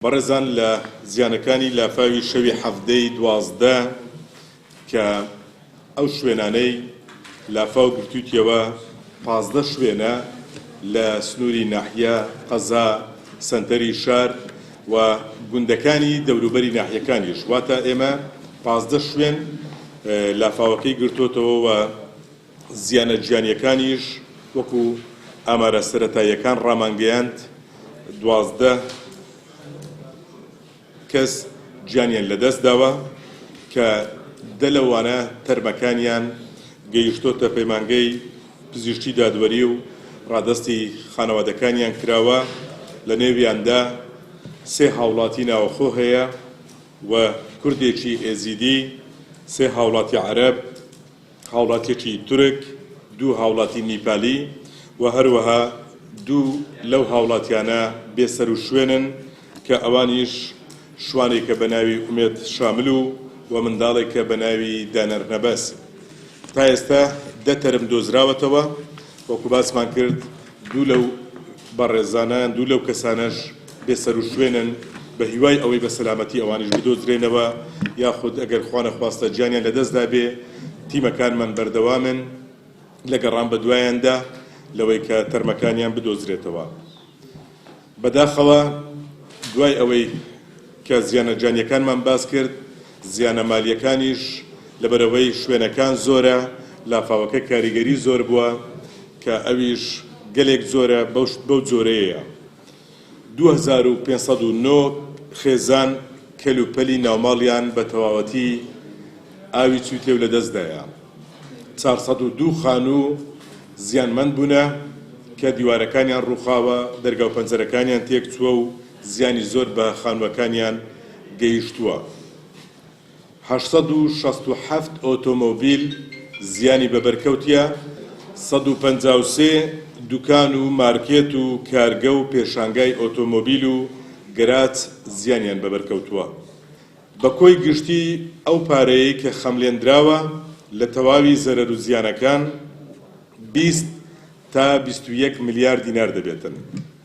بەڕێزان لە زیانەکانی لافاوی شەوی هەفتەی 12 کە ئەو شوێنانەی لافاو گرتوویەوە 15 شوێنە لە سنووری ناحیە قەزا سەنتەری شار و گوندەکانی دەوروبەری ناحیەکانیش واتە ئێمە 15 شوێن لافاوەکەی گرتوتەوە و زیانە گیانیەکانیش وەکو ئامارە سەرەتاییەکان ڕامانگەیاند 12 کەس گیانیان لەدەست داوە کە دە لەوانە تەرمەکانیان گەیشتۆتە پەیمانگەی پزیشکی دادوەری و ڕادەستی خانەوادەکانیان کراوە لە نێویاندا 3 هاوڵاتی ناوەخۆ هەیە و کوردێکی ئێزیدی 3 هاوڵاتی عەرەب هاوڵاتێکی تورک 2 هاوڵاتی نیپالی و هەروەها 2 لەو هاوڵاتیانە بێسەر و شوێنن کە ئەوانیش شوانێکە بە ناوی ئومێد شامل و منداڵێکە بە ناوی دانەر نەبەس تا ئێستا 10 تەرم دۆزراوەتەوە وەکو باسمان کرد 2 لەو بەڕێزانان 2 لەو کەسانەش بێسەر و شوێنن بە هیوای ئەوەی بە سەلامەتی ئەوانیش بدۆزرێنەوە یاخود ئەگەر خوا نەخواستە گیانیان لەدەستدا بێ تیمەکانمان بەردەوامن لە گەڕان بە دوایاندا لەوەی کە تەرمەکانیان بدۆزرێتەوە بەداخەوە دوای ئەوەی کە زیانە گیانیەکانمان باس کرد زیانە مالیەکانیش لەبەرەوەی شوێنەکان زۆرە لافاوەکە کاریگەری زۆر بووە کە ئەویش گەلێک زۆرە بەو جۆرەیە 2509 خێزان کەلوپەلی ناوماڵیان بە تەواوەتی ئاوی چوتێ و لەدەستدایە 402 خانوو زیانمەند بوونە کە دیوارەکانیان ڕووخاوە دەرگا و پەنجەرەکانیان تێک چووە و زیانی زۆر بە خانووەکانیان گەیشتووە 867 ئۆتۆمۆبیل زیانی بەبەرکەوتیە 153 دوکان و مارکێت و کارگە و پێشانگای ئۆتۆمۆبیل و گەراج زیانیان بەبەرکەوتووە بە کۆی گشتی ئەو پارەیە کە خەملێنراوە لە تەواوی زەرەر و زیانەکان 20 تا 21 ملیار دینار دەبێتن